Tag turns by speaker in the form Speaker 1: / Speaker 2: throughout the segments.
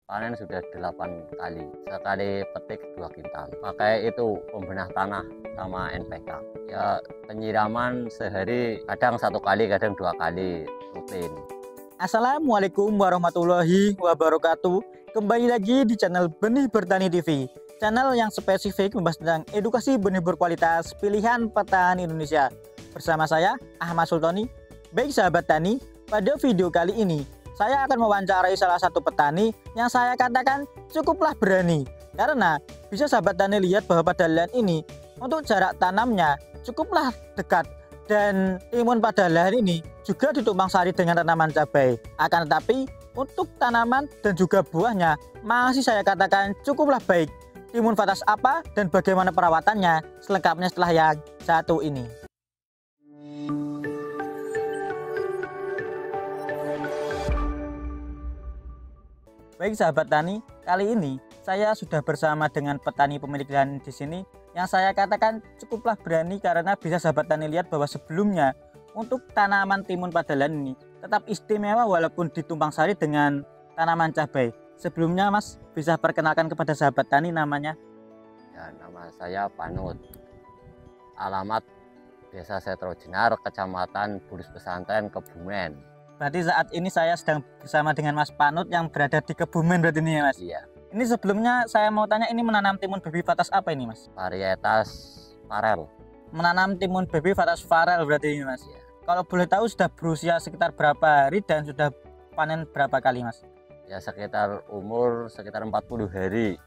Speaker 1: panen sudah 8 kali. Sekali petik 2 kintal. Pakai itu pembenah tanah sama NPK. Ya penyiraman sehari kadang 1 kali, kadang 2 kali rutin.
Speaker 2: Assalamualaikum warahmatullahi wabarakatuh. Kembali lagi di channel Benih Bertani TV, channel yang spesifik membahas tentang edukasi benih berkualitas pilihan petani Indonesia. Bersama saya Ahmad Sultoni. Baik sahabat tani, pada video kali ini saya akan mewawancarai salah satu petani yang saya katakan cukuplah berani, karena bisa sahabat tani lihat bahwa pada lahan ini untuk jarak tanamnya cukuplah dekat. Dan timun pada lahan ini juga ditumpang sari dengan tanaman cabai. Akan tetapi untuk tanaman dan juga buahnya masih saya katakan cukuplah baik. Timun varietas apa dan bagaimana perawatannya selengkapnya setelah yang satu ini. Baik sahabat tani, kali ini saya sudah bersama dengan petani pemilik lahan di sini yang saya katakan cukuplah berani, karena bisa sahabat tani lihat bahwa sebelumnya untuk tanaman timun pada lahan ini tetap istimewa walaupun ditumpang sari dengan tanaman cabai. Sebelumnya Mas bisa perkenalkan kepada sahabat tani namanya?
Speaker 1: Ya, nama saya Panut. Alamat Desa Setro Jenar, Kecamatan Bulus Pesantren, Kebumen.
Speaker 2: Berarti saat ini saya sedang bersama dengan Mas Panut yang berada di Kebumen berarti ini ya Mas?
Speaker 1: Iya.
Speaker 2: Ini sebelumnya saya mau tanya, ini menanam timun baby varietas apa ini Mas?
Speaker 1: Varietas Farel.
Speaker 2: Menanam timun baby varietas Farel berarti ini Mas?
Speaker 1: Iya.
Speaker 2: Kalau boleh tahu sudah berusia sekitar berapa hari dan sudah panen berapa kali Mas?
Speaker 1: Ya sekitar umur sekitar 40 hari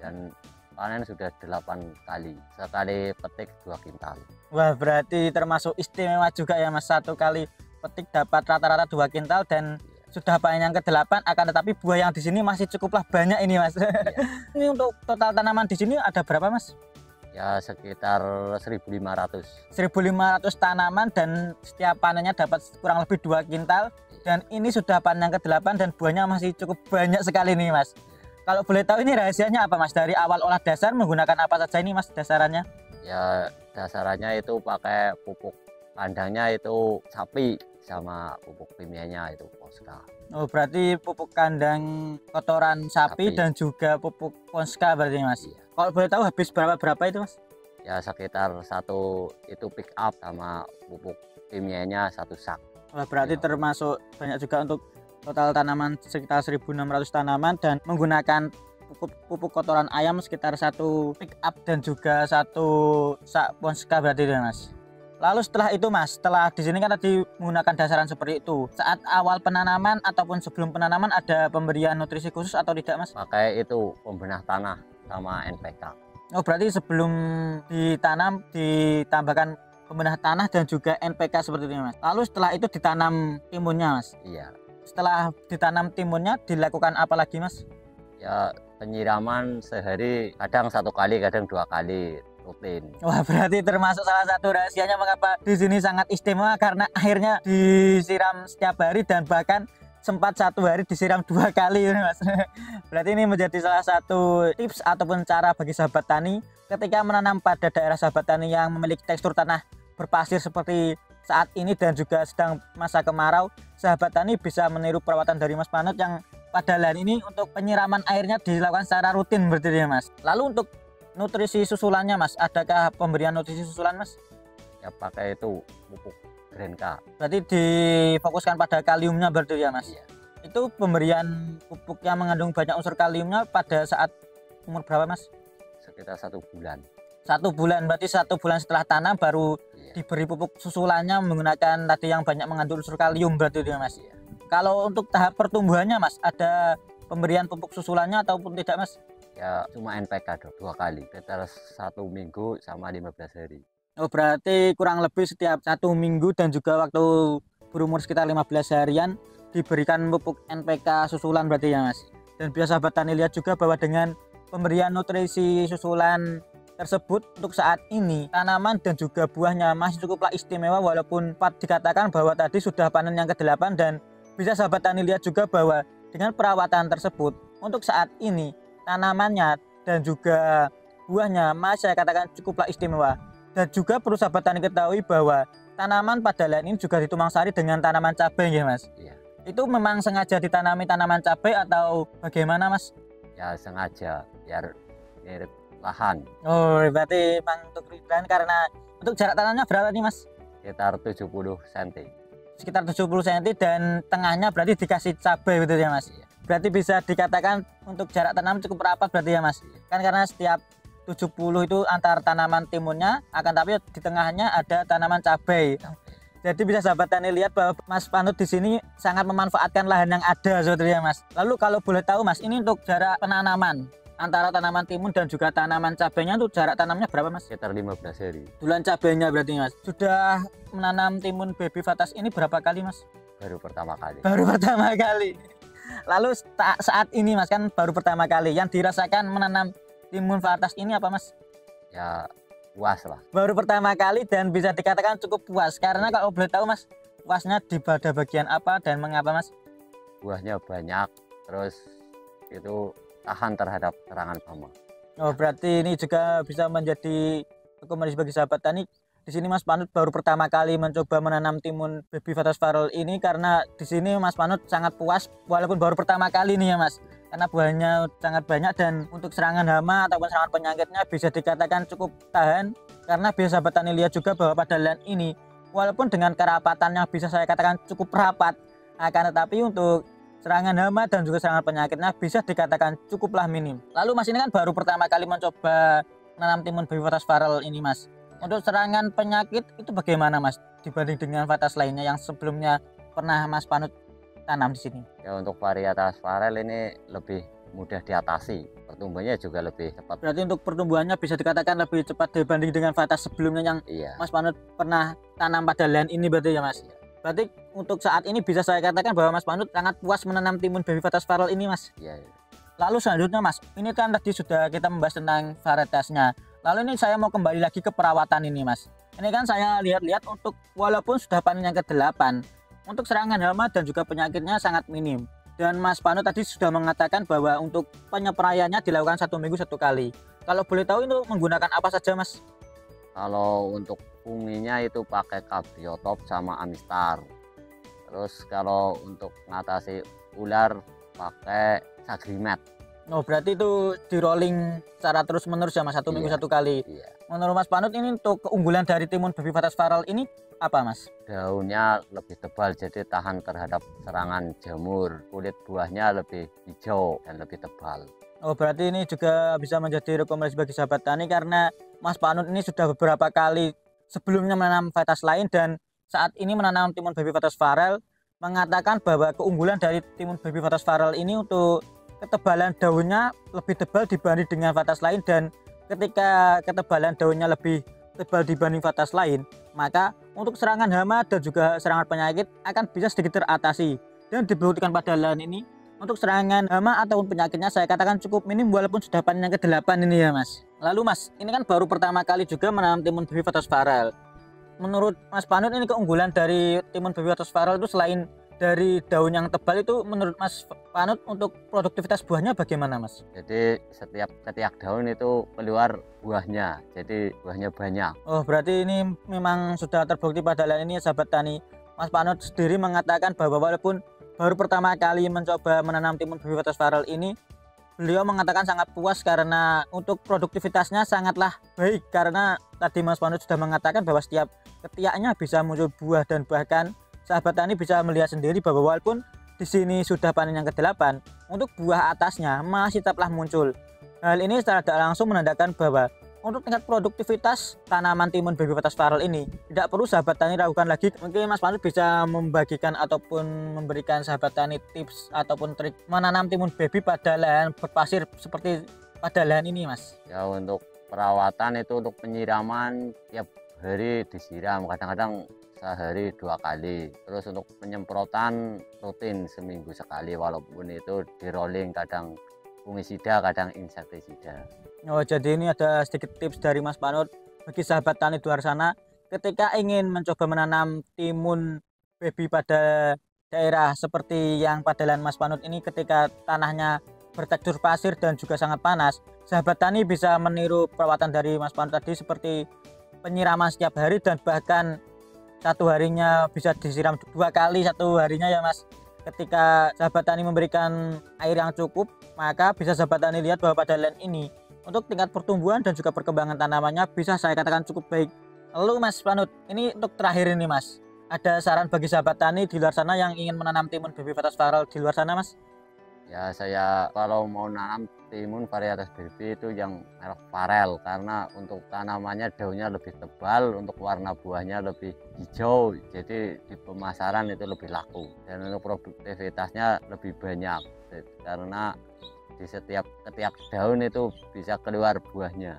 Speaker 1: dan panen sudah 8 kali. Sekali petik 2 kintal.
Speaker 2: Wah, berarti termasuk istimewa juga ya Mas, satu kali petik dapat rata-rata 2 kintal dan sudah panen yang ke-8. Akan tetapi buah yang di sini masih cukuplah banyak ini Mas.
Speaker 1: Iya.
Speaker 2: Ini untuk total tanaman di sini ada berapa Mas?
Speaker 1: Ya sekitar 1.500.
Speaker 2: 1.500 tanaman dan setiap panennya dapat kurang lebih 2 kintal. Dan ini sudah panen yang ke-8 dan buahnya masih cukup banyak sekali nih Mas. Kalau boleh tahu ini rahasianya apa Mas? Dari awal olah dasar menggunakan apa saja ini Mas dasarannya?
Speaker 1: Ya dasarannya itu pakai pupuk kandangnya itu sapi sama pupuk kimianya itu Ponska.
Speaker 2: Oh, berarti pupuk kandang kotoran sapi dan juga pupuk Ponska berarti Mas.
Speaker 1: Iya.
Speaker 2: Kalau boleh tahu habis berapa itu Mas?
Speaker 1: Ya sekitar satu itu pick up sama pupuk kimianya 1 sak.
Speaker 2: Wah, berarti
Speaker 1: Iya.
Speaker 2: Termasuk banyak juga untuk total tanaman sekitar 1.600 tanaman dan menggunakan pupuk kotoran ayam sekitar 1 pick up dan juga 1 sak Ponska berarti ya Mas. Lalu setelah itu Mas, setelah di sini kan tadi menggunakan dasaran seperti itu, saat awal penanaman ataupun sebelum penanaman ada pemberian nutrisi khusus atau tidak Mas?
Speaker 1: Pakai itu pembenah tanah sama NPK.
Speaker 2: Oh, berarti sebelum ditanam ditambahkan pembenah tanah dan juga NPK seperti itu Mas. Lalu setelah itu ditanam timunnya Mas.
Speaker 1: Iya.
Speaker 2: Setelah ditanam timunnya dilakukan apa lagi Mas?
Speaker 1: Ya penyiraman sehari kadang 1 kali, kadang 2 kali rutin.
Speaker 2: Wah, berarti termasuk salah satu rahasianya mengapa di sini sangat istimewa, karena akhirnya disiram setiap hari dan bahkan sempat 1 hari disiram 2 kali Mas. Berarti ini menjadi salah satu tips ataupun cara bagi sahabat tani ketika menanam pada daerah sahabat tani yang memiliki tekstur tanah berpasir seperti saat ini dan juga sedang masa kemarau. Sahabat tani bisa meniru perawatan dari Mas Panut yang pada lahan ini untuk penyiraman airnya dilakukan secara rutin berarti ya Mas. Lalu untuk nutrisi susulannya Mas, adakah pemberian nutrisi susulan Mas?
Speaker 1: Ya pakai itu pupuk Grenka.
Speaker 2: Berarti difokuskan pada kaliumnya berarti ya Mas?
Speaker 1: Iya.
Speaker 2: Itu pemberian pupuk yang mengandung banyak unsur kaliumnya pada saat umur berapa Mas?
Speaker 1: Sekitar 1 bulan.
Speaker 2: 1 bulan, berarti 1 bulan setelah tanam baru
Speaker 1: Iya.
Speaker 2: diberi pupuk susulannya menggunakan tadi yang banyak mengandung unsur kalium berarti ya Mas?
Speaker 1: Iya.
Speaker 2: Kalau untuk tahap pertumbuhannya Mas, ada pemberian pupuk susulannya ataupun tidak Mas?
Speaker 1: Ya cuma NPK 2 kali, sekitar 1 minggu sama 15 hari.
Speaker 2: Oh, berarti kurang lebih setiap 1 minggu dan juga waktu berumur sekitar 15 harian diberikan pupuk NPK susulan berarti ya Mas. Dan biasa sahabat tani lihat juga bahwa dengan pemberian nutrisi susulan tersebut untuk saat ini tanaman dan juga buahnya masih cukuplah istimewa, walaupun dikatakan bahwa tadi sudah panen yang ke-8 dan bisa sahabat tani lihat juga bahwa dengan perawatan tersebut untuk saat ini tanamannya dan juga buahnya masih saya katakan cukuplah istimewa. Dan juga perlu sahabat tani ketahui bahwa tanaman pada lahan ini juga ditumpang sari dengan tanaman cabai ya Mas.
Speaker 1: Iya.
Speaker 2: Itu memang sengaja ditanami tanaman cabai atau bagaimana Mas?
Speaker 1: Ya sengaja biar mirip lahan.
Speaker 2: Oh berarti memang untuk lahan, karena untuk jarak tanamnya berapa nih Mas?
Speaker 1: Sekitar 70 cm.
Speaker 2: Sekitar 70 cm dan tengahnya berarti dikasih cabai betul ya Mas?
Speaker 1: Iya.
Speaker 2: Berarti bisa dikatakan untuk jarak tanam cukup rapat berarti ya Mas? Kan karena setiap 70 itu antar tanaman timunnya, akan tapi di tengahnya ada tanaman cabai. Jadi bisa sahabat tani lihat bahwa Mas Panut di sini sangat memanfaatkan lahan yang ada sebetulnya Mas. Lalu kalau boleh tahu Mas, ini untuk jarak penanaman antara tanaman timun dan juga tanaman cabainya itu jarak tanamnya berapa Mas?
Speaker 1: Sekitar 15 hari.
Speaker 2: Bulan cabainya berarti Mas. Sudah menanam timun baby Vatas ini berapa kali Mas?
Speaker 1: Baru pertama kali.
Speaker 2: Baru pertama kali. Lalu saat ini Mas kan baru pertama kali, yang dirasakan menanam timun Vatas ini apa Mas?
Speaker 1: Ya puas lah.
Speaker 2: Baru pertama kali dan bisa dikatakan cukup puas. Karena kalau boleh tahu Mas, puasnya di pada bagian apa dan mengapa Mas?
Speaker 1: Buahnya banyak, terus itu tahan terhadap serangan hama.
Speaker 2: Oh berarti ini juga bisa menjadi rekomendasi bagi sahabat tani. Di sini Mas Panut baru pertama kali mencoba menanam timun baby Vatas Farel ini, karena di sini Mas Panut sangat puas walaupun baru pertama kali nih ya Mas. Karena buahnya sangat banyak dan untuk serangan hama ataupun serangan penyakitnya bisa dikatakan cukup tahan. Karena biasa sahabat tani lihat juga bahwa pada lahan ini walaupun dengan kerapatannya bisa saya katakan cukup rapat, akan tetapi untuk serangan hama dan juga serangan penyakitnya bisa dikatakan cukuplah minim. Lalu Mas ini kan baru pertama kali mencoba menanam timun baby Vatas Farel ini Mas. Untuk serangan penyakit itu bagaimana Mas dibanding dengan Vatas lainnya yang sebelumnya pernah Mas Panut tanam di sini?
Speaker 1: Ya untuk varietas Farel ini lebih mudah diatasi, pertumbuhannya juga lebih cepat.
Speaker 2: Berarti untuk pertumbuhannya bisa dikatakan lebih cepat dibanding dengan Vatas sebelumnya yang
Speaker 1: Iya.
Speaker 2: Mas Panut pernah tanam pada lahan ini berarti ya Mas? Berarti untuk saat ini bisa saya katakan bahwa Mas Panut sangat puas menanam timun baby Vatas Farel ini Mas.
Speaker 1: Iya.
Speaker 2: Lalu selanjutnya Mas, ini kan tadi sudah kita membahas tentang varietasnya. Lalu ini saya mau kembali lagi ke perawatan ini Mas. Ini kan saya lihat-lihat untuk walaupun sudah panen yang ke-8, untuk serangan hama dan juga penyakitnya sangat minim. Dan Mas Panut tadi sudah mengatakan bahwa untuk penyepraiannya dilakukan 1 minggu 1 kali. Kalau boleh tahu itu menggunakan apa saja Mas?
Speaker 1: Kalau untuk funginya itu pakai Kabiotop sama Amistar. Terus kalau untuk mengatasi ular pakai Sagrimet.
Speaker 2: Oh berarti itu di rolling secara terus menerus ya Mas, 1 minggu 1 kali.
Speaker 1: Iya.
Speaker 2: Menurut Mas Panut ini untuk keunggulan dari timun baby Vatas Farel ini apa Mas?
Speaker 1: Daunnya lebih tebal jadi tahan terhadap serangan jamur. Kulit buahnya lebih hijau dan lebih tebal.
Speaker 2: Oh berarti ini juga bisa menjadi rekomendasi bagi sahabat tani, karena Mas Panut ini sudah beberapa kali sebelumnya menanam Vatas lain dan saat ini menanam timun baby Vatas Farel, mengatakan bahwa keunggulan dari timun baby Vatas Farel ini untuk ketebalan daunnya lebih tebal dibanding dengan Vatas lain, dan ketika ketebalan daunnya lebih tebal dibanding Vatas lain, maka untuk serangan hama dan juga serangan penyakit akan bisa sedikit teratasi. Dan dibuktikan pada lahan ini untuk serangan hama ataupun penyakitnya saya katakan cukup minim walaupun sudah panen yang ke-8 ini ya Mas. Lalu Mas, ini kan baru pertama kali juga menanam timun baby Vatas Farel. Menurut Mas Panut ini keunggulan dari timun baby Vatas Farel itu selain dari daun yang tebal itu, menurut Mas Panut untuk produktivitas buahnya bagaimana Mas?
Speaker 1: Jadi setiap ketiak daun itu keluar buahnya, jadi buahnya banyak.
Speaker 2: Oh berarti ini memang sudah terbukti pada lahan ini sahabat tani. Mas Panut sendiri mengatakan bahwa walaupun baru pertama kali mencoba menanam timun baby Vatas Farel ini, beliau mengatakan sangat puas karena untuk produktivitasnya sangatlah baik, karena tadi Mas Panut sudah mengatakan bahwa setiap ketiaknya bisa muncul buah, dan bahkan sahabat tani bisa melihat sendiri bahwa walaupun di sini sudah panen yang ke-8, untuk buah atasnya masih tetaplah muncul. Hal ini secara tidak langsung menandakan bahwa untuk tingkat produktivitas tanaman timun baby Vatas Farel ini tidak perlu sahabat tani ragukan lagi. Mungkin Mas Panut bisa membagikan ataupun memberikan sahabat tani tips ataupun trik menanam timun baby pada lahan berpasir seperti pada lahan ini Mas.
Speaker 1: Ya untuk perawatan itu untuk penyiraman tiap hari disiram, kadang-kadang sehari 2 kali. Terus untuk penyemprotan rutin seminggu sekali, walaupun itu di rolling, kadang fungisida kadang insektisida.
Speaker 2: Oh jadi ini ada sedikit tips dari Mas Panut bagi sahabat tani di luar sana ketika ingin mencoba menanam timun baby pada daerah seperti yang pada lahan Mas Panut ini, ketika tanahnya bertekstur pasir dan juga sangat panas, sahabat tani bisa meniru perawatan dari Mas Panut tadi seperti penyiraman setiap hari, dan bahkan 1 harinya bisa disiram 2 kali 1 harinya ya Mas. ketika sahabat tani memberikan air yang cukup, maka bisa sahabat tani lihat bahwa pada lahan ini untuk tingkat pertumbuhan dan juga perkembangan tanamannya bisa saya katakan cukup baik. Lalu Mas Panut, ini untuk terakhir ini Mas, ada saran bagi sahabat tani di luar sana yang ingin menanam timun Babyvatus viral di luar sana Mas?
Speaker 1: Ya, saya kalau mau nanam timun varietas baby itu yang merek Farel, karena untuk tanamannya daunnya lebih tebal, untuk warna buahnya lebih hijau, jadi di pemasaran itu lebih laku, dan untuk produktivitasnya lebih banyak karena di setiap daun itu bisa keluar buahnya.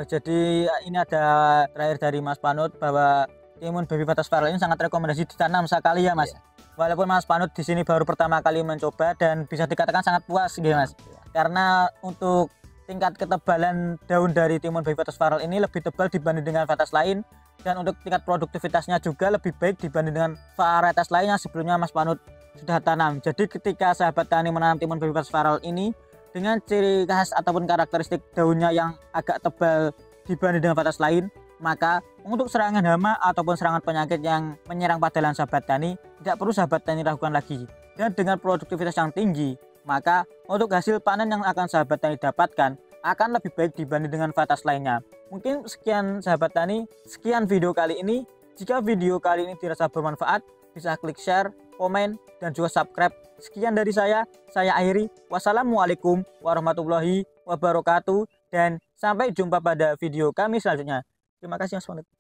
Speaker 2: Jadi ini ada terakhir dari Mas Panut bahwa timun Babyvatus viral ini sangat rekomendasi ditanam sekali ya Mas.
Speaker 1: Iya.
Speaker 2: Walaupun Mas Panut di sini baru pertama kali mencoba dan bisa dikatakan sangat puas gitu Mas. Karena untuk tingkat ketebalan daun dari timun Babyvatus viral ini lebih tebal dibanding dengan varietas lain, dan untuk tingkat produktivitasnya juga lebih baik dibanding dengan varietas lainnya sebelumnya Mas Panut sudah tanam. Jadi ketika sahabat tani menanam timun Babyvatus viral ini dengan ciri khas ataupun karakteristik daunnya yang agak tebal dibanding dengan varietas lain, maka untuk serangan hama ataupun serangan penyakit yang menyerang pada lahan sahabat tani tidak perlu sahabat tani lakukan lagi. Dan dengan produktivitas yang tinggi, maka untuk hasil panen yang akan sahabat tani dapatkan akan lebih baik dibanding dengan varietas lainnya. Mungkin sekian sahabat tani, sekian video kali ini. Jika video kali ini dirasa bermanfaat, bisa klik share, komen, dan juga subscribe. Sekian dari saya akhiri. Wassalamualaikum warahmatullahi wabarakatuh, dan sampai jumpa pada video kami selanjutnya. Terima kasih Mas Panut.